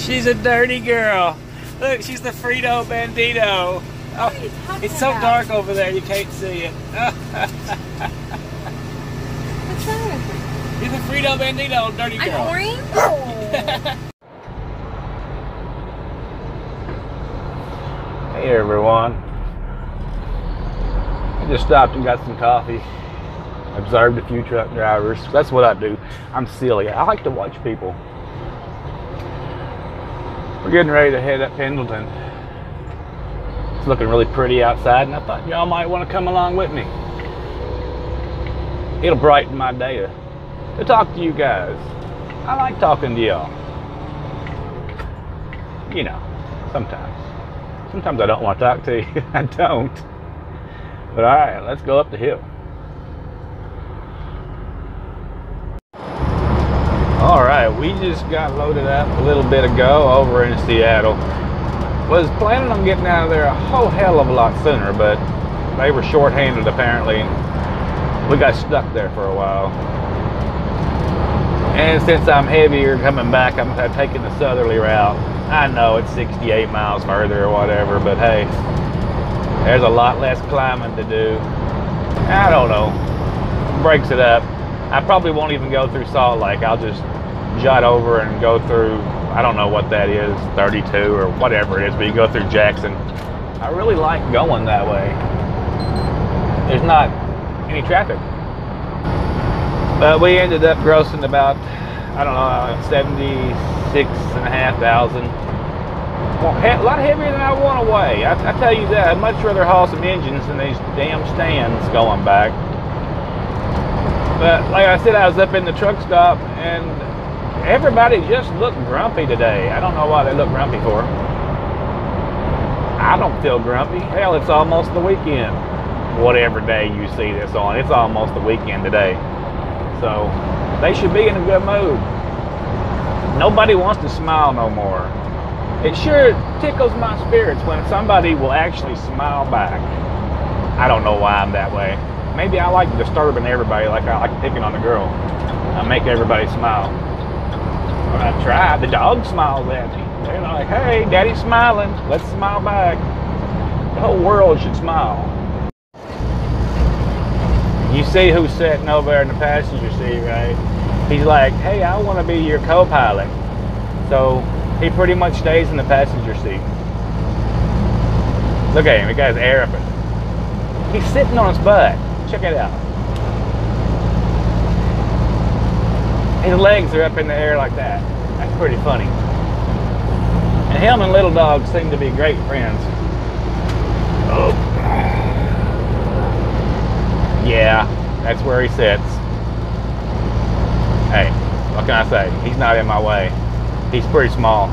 She's a dirty girl. Look, she's the Frito Bandito. Oh, it's so dark over there, you can't see it. What's wrong with me? She's a Frito Bandito, dirty girl. I'm orange? Hey everyone. I just stopped and got some coffee. Observed a few truck drivers. That's what I do. I'm silly. I like to watch people. We're getting ready to head up Pendleton. It's looking really pretty outside, and I thought y'all might want to come along with me. It'll brighten my day to talk to you guys. I like talking to y'all. You know, sometimes. Sometimes I don't want to talk to you. I don't. But alright, let's go up the hill. Alright, we just got loaded up a little bit ago over in Seattle. Was planning on getting out of there a whole hell of a lot sooner, but they were short-handed apparently. We got stuck there for a while. And since I'm heavier coming back, I'm taking the southerly route. I know it's 68 miles further or whatever, but hey, there's a lot less climbing to do. I don't know. Breaks it up. I probably won't even go through Salt Lake. I'll just jot over and go through, I don't know what that is, 32 or whatever it is, but you go through Jackson. I really like going that way. There's not any traffic. But we ended up grossing about, I don't know, 76,500. A lot heavier than I want to weigh. I tell you that. I'd much rather haul some engines than these damn stands going back. But like I said, I was up in the truck stop and everybody just looked grumpy today. I don't know why they look grumpy for. I don't feel grumpy. Hell, it's almost the weekend. Whatever day you see this on, it's almost the weekend today. So they should be in a good mood. Nobody wants to smile no more. It sure tickles my spirits when somebody will actually smile back. I don't know why I'm that way. Maybe I like disturbing everybody, like I like picking on the girl. I make everybody smile. When I try, the dog smiles at me. They're like, hey, daddy's smiling. Let's smile back. The whole world should smile. You see who's sitting over there in the passenger seat, right? He's like, hey, I want to be your co-pilot. So he pretty much stays in the passenger seat. Look at him, the guy's Arabing. He's sitting on his butt. Check it out. His legs are up in the air like that. That's pretty funny. And him and Little Dog seem to be great friends. Oh. Yeah, that's where he sits. Hey, what can I say? He's not in my way. He's pretty small.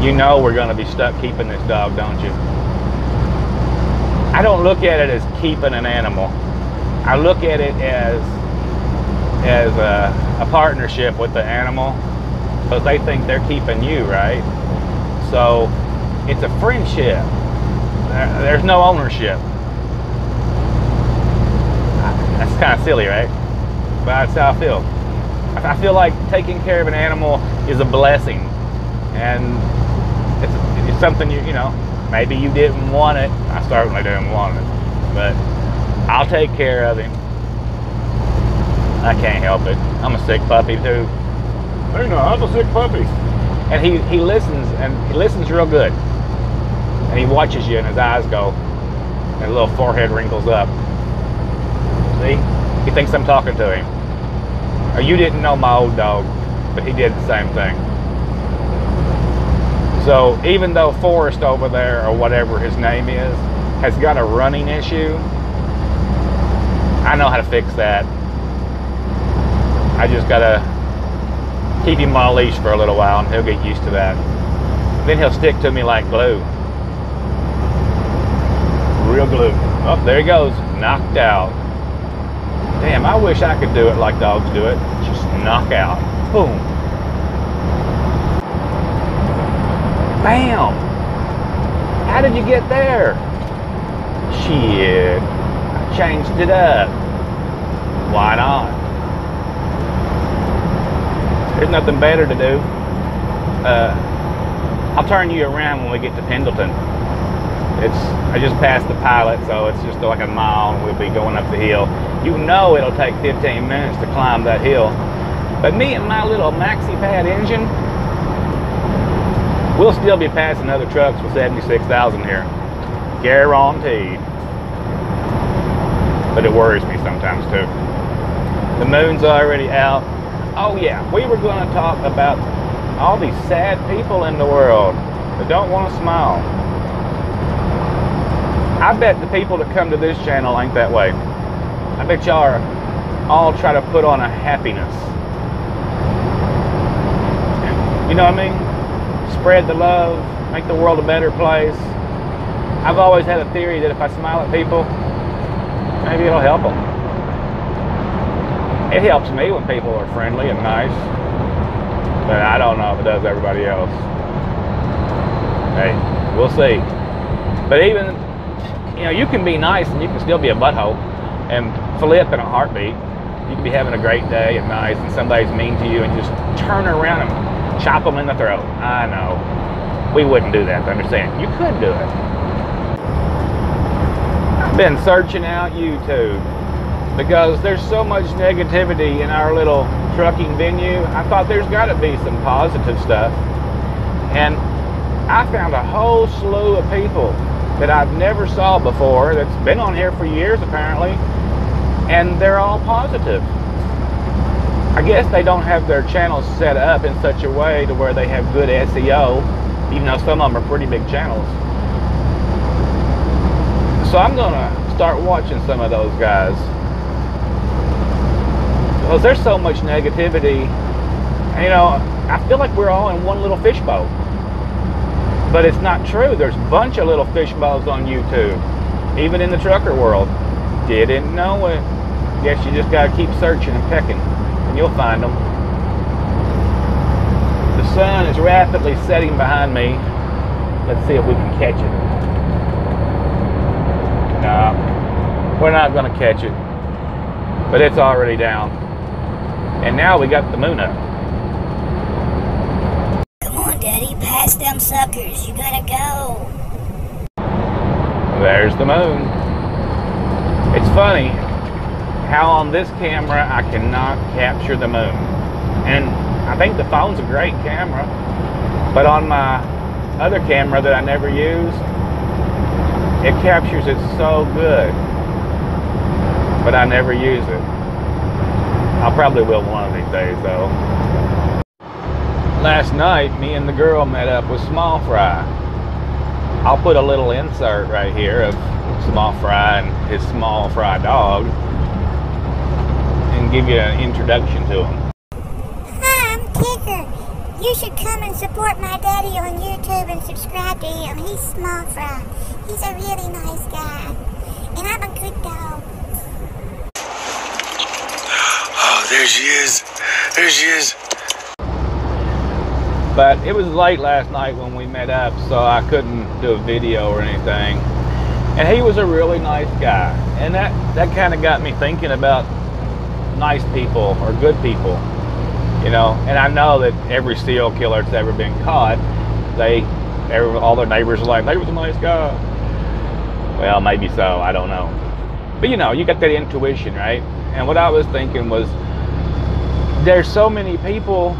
You know we're going to be stuck keeping this dog, don't you? I don't look at it as keeping an animal. I look at it as a partnership with the animal, because they think they're keeping you, right? So it's a friendship. There's no ownership. That's kind of silly, right? But that's how I feel. I feel like taking care of an animal is a blessing, and it's something you know, maybe you didn't want it. I certainly didn't want it, but I'll take care of him. I can't help it. I'm a sick puppy too. Hey, no, I'm a sick puppy. And he listens, and he listens real good. And he watches you, and his eyes go, and his little forehead wrinkles up. See? He thinks I'm talking to him. Or you didn't know my old dog, but he did the same thing. So even though Forrest over there, or whatever his name is, has got a running issue, I know how to fix that. I just gotta keep him on a leash for a little while and he'll get used to that. Then he'll stick to me like glue. Real glue. Oh, there he goes. Knocked out. Damn, I wish I could do it like dogs do it. Just knock out. Boom. Bam! How did you get there? Shit. changed it up. Why not? There's nothing better to do. I'll turn you around when we get to Pendleton. I just passed the pilot, so it's just like a mile, and we'll be going up the hill. You know it'll take 15 minutes to climb that hill. But me and my little maxi pad engine, we'll still be passing other trucks with 76,000 here. Guaranteed. But it worries me sometimes too. The moon's already out. Oh yeah, we were going to talk about all these sad people in the world that don't want to smile. I bet the people that come to this channel ain't that way. I bet y'all are all try to put on a happiness. You know what I mean? Spread the love, make the world a better place. I've always had a theory that if I smile at people, maybe it'll help them. It helps me when people are friendly and nice, but I don't know if it does everybody else. Hey, we'll see. But even, you know, you can be nice and you can still be a butthole and flip in a heartbeat. You can be having a great day and nice, and somebody's mean to you, and you just turn around and chop them in the throat. I know. We wouldn't do that, understand? You could do it. I've been searching out YouTube because there's so much negativity in our little trucking venue. I thought there's got to be some positive stuff. And I found a whole slew of people that I've never saw before that's been on here for years apparently, and they're all positive. I guess they don't have their channels set up in such a way to where they have good SEO, even though some of them are pretty big channels. So I'm gonna start watching some of those guys, because there's so much negativity. You know, I feel like we're all in one little fishbowl. But it's not true. There's a bunch of little fishbowls on YouTube, even in the trucker world. Didn't know it. Guess you just gotta keep searching and pecking, and you'll find them. The sun is rapidly setting behind me. Let's see if we can catch it. No, we're not gonna catch it. But it's already down. And now we got the moon up. Daddy, pass them suckers. You gotta go. There's the moon. It's funny how on this camera I cannot capture the moon. And I think the phone's a great camera, but on my other camera that I never use, it captures it so good, but I never use it. I probably will one of these days though. Last night, me and the girl met up with Small Fry. I'll put a little insert right here of Small Fry and his Small Fry dog and give you an introduction to him. Hi, I'm Kicker. You should come and support my daddy on YouTube and subscribe to him. He's Small Fry. He's a really nice guy. And I'm a good dog. Oh, there she is. There she is. But it was late last night when we met up, so I couldn't do a video or anything. And he was a really nice guy. And that kind of got me thinking about nice people or good people, you know. And I know that every serial killer that's ever been caught, all their neighbors are like, "He was a nice guy." Well, maybe so, I don't know. But you know, you got that intuition, right? And what I was thinking was, there's so many people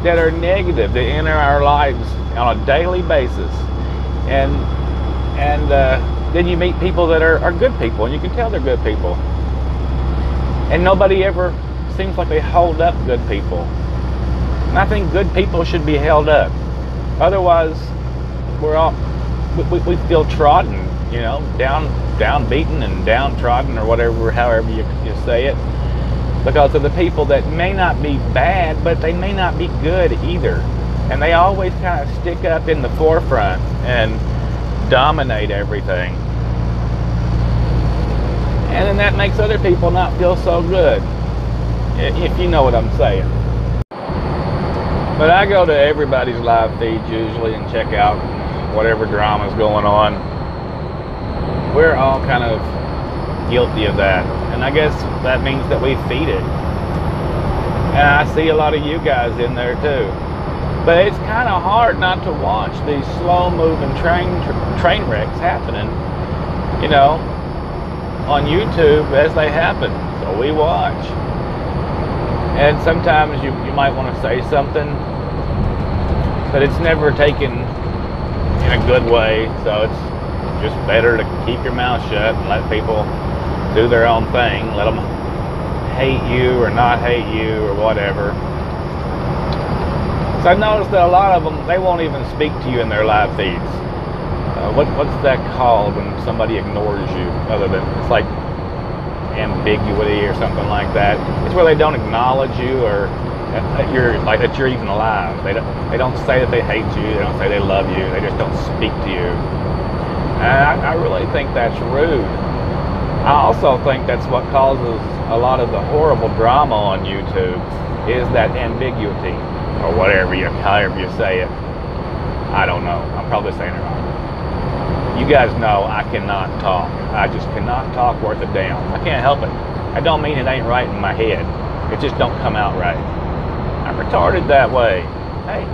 that are negative that enter our lives on a daily basis, and then you meet people that are good people, and you can tell they're good people, and nobody ever seems like they hold up good people. And I think good people should be held up. Otherwise, we feel trodden, you know, down beaten and downtrodden, or whatever, however you say it, because of the people that may not be bad, but they may not be good either. And they always kind of stick up in the forefront and dominate everything. And then that makes other people not feel so good, if you know what I'm saying. But I go to everybody's live feeds usually and check out whatever drama's going on. We're all kind of guilty of that. And I guess that means that we feed it. And I see a lot of you guys in there too. But it's kind of hard not to watch these slow-moving train wrecks happening, you know, on YouTube as they happen. So we watch. And sometimes you might want to say something, but it's never taken in a good way. So it's just better to keep your mouth shut and let people do their own thing. Let them hate you or not hate you or whatever. So I noticed that a lot of them, they won't even speak to you in their live feeds. What's that called when somebody ignores you? Other than, it's like ambiguity or something like that. It's where they don't acknowledge you or that you're even alive. They don't say that they hate you. They don't say they love you. They just don't speak to you. And I really think that's rude. I also think that's what causes a lot of the horrible drama on YouTube is that ambiguity, or however you say it. I don't know. I'm probably saying it wrong. You guys know I cannot talk. I just cannot talk worth a damn. I can't help it. I don't mean it ain't right in my head. It just don't come out right. I'm retarded that way. Hey,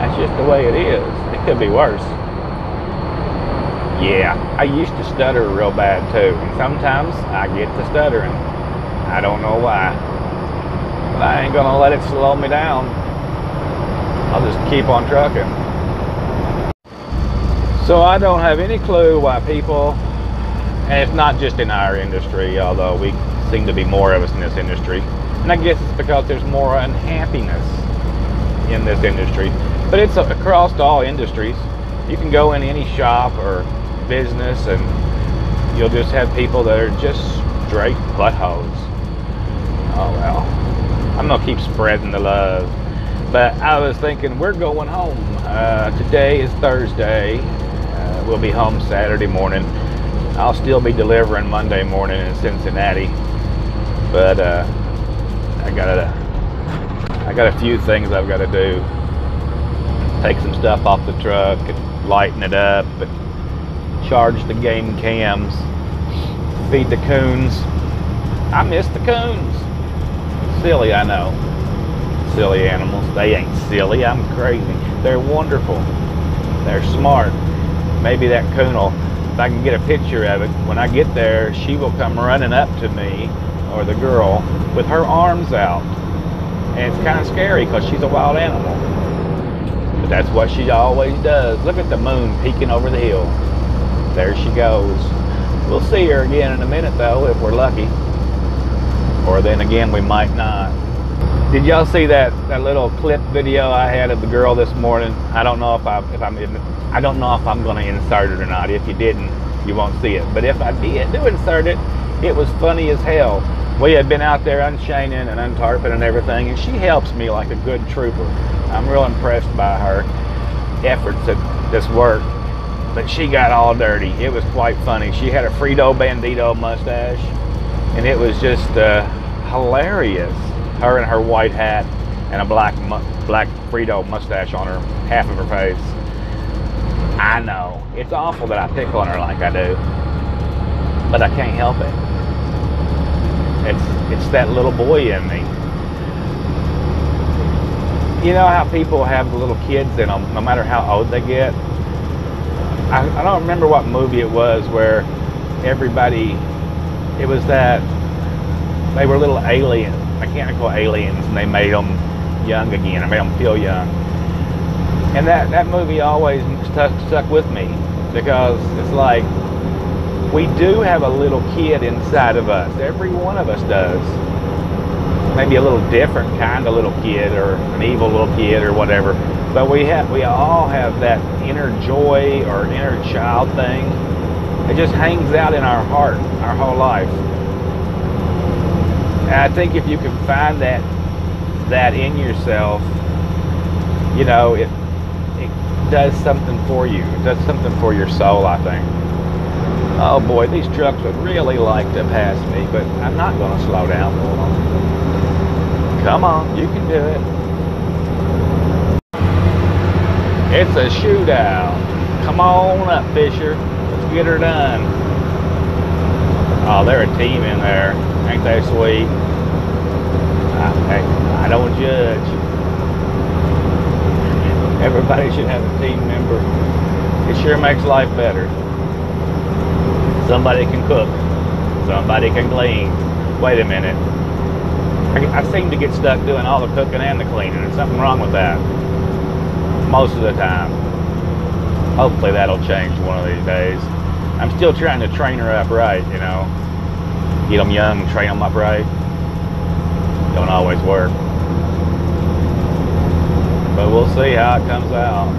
that's just the way it is. It could be worse. Yeah, I used to stutter real bad too, and sometimes I get to stuttering. I don't know why, but I ain't gonna let it slow me down. I'll just keep on trucking. So I don't have any clue why people, and it's not just in our industry, although we seem to be more of us in this industry, and I guess it's because there's more unhappiness in this industry, but it's across all industries. You can go in any shop or business and you'll just have people that are just straight buttholes. Oh well, I'm gonna keep spreading the love. But I was thinking, we're going home. Today is Thursday. We'll be home Saturday morning. I'll still be delivering Monday morning in Cincinnati, but I got a few things I've got to do. Take some stuff off the truck and lighten it up, and charge the game cams, feed the coons. I miss the coons. Silly, I know. Silly animals. They ain't silly. I'm crazy. They're wonderful. They're smart. Maybe that coon will, if I can get a picture of it, when I get there, she will come running up to me, or the girl, with her arms out. And it's kind of scary because she's a wild animal. But that's what she always does. Look at the moon peeking over the hill. There she goes. We'll see her again in a minute though, if we're lucky. Or then again, we might not. Did y'all see that little clip video I had of the girl this morning? I don't know if I'm going to insert it or not. If you didn't, you won't see it. But if I do insert it, it was funny as hell. We had been out there unchaining and untarping and everything, and she helps me like a good trooper. I'm real impressed by her efforts at this work. But she got all dirty. It was quite funny. She had a Frito Bandito mustache, and it was just hilarious. Her in her white hat and a black Frito mustache on her, half of her face. I know, it's awful that I pick on her like I do, but I can't help it. It's that little boy in me. You know how people have the little kids in them, no matter how old they get? I don't remember what movie it was where everybody, it was that they were little aliens, mechanical aliens, and they made them young again, or made them feel young. And that movie always stuck with me, because it's like, we do have a little kid inside of us. Every one of us does. Maybe a little different kind of little kid, or an evil little kid, or whatever. But we all have that inner joy or inner child thing. It just hangs out in our heart our whole life. And I think if you can find that in yourself, you know, it does something for you. It does something for your soul, I think. Oh boy, these trucks would really like to pass me, but I'm not going to slow down for them. Come on, you can do it. It's a shootout. Come on up, Fisher. Let's get her done. Oh, they're a team in there. Ain't they sweet? I don't judge. Everybody should have a team member. It sure makes life better. Somebody can cook. Somebody can clean. Wait a minute. I seem to get stuck doing all the cooking and the cleaning. There's something wrong with that. Most of the time. Hopefully that'll change one of these days. I'm still trying to train her up right, you know. Get them young, train them up right. Don't always work. But we'll see how it comes out.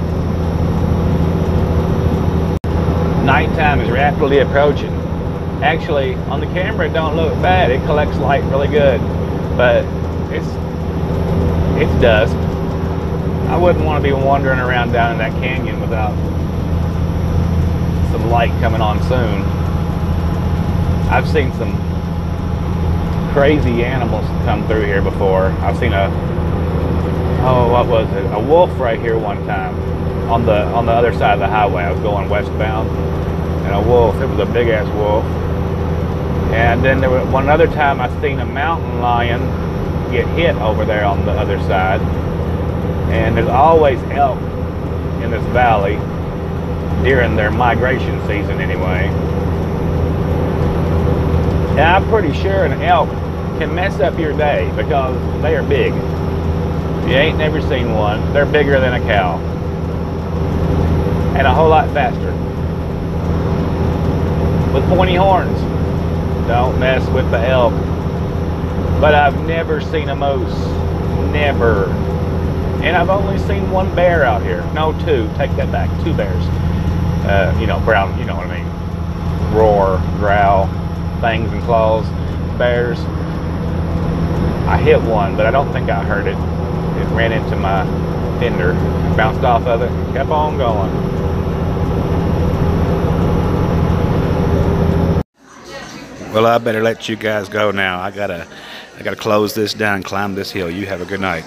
Nighttime is rapidly approaching. Actually, on the camera it don't look bad. It collects light really good. But it's dusk. I wouldn't want to be wandering around down in that canyon without some light coming on soon. I've seen some crazy animals come through here before. I've seen what was it? A wolf right here one time on the other side of the highway. I was going westbound, and a wolf. It was a big ass wolf. And then there was one other time I seen a mountain lion get hit over there on the other side. And there's always elk in this valley during their migration season anyway. And I'm pretty sure an elk can mess up your day because they are big. You ain't never seen one. They're bigger than a cow. And a whole lot faster. With pointy horns. Don't mess with the elk. But I've never seen a moose. Never. And I've only seen one bear out here. No, two. Take that back. 2 bears. You know, brown, you know what I mean. Roar, growl, fangs and claws. Bears. I hit one, but I don't think I heard it. It ran into my fender, bounced off of it, kept on going. Well, I better let you guys go now. I gotta close this down and climb this hill. You have a good night.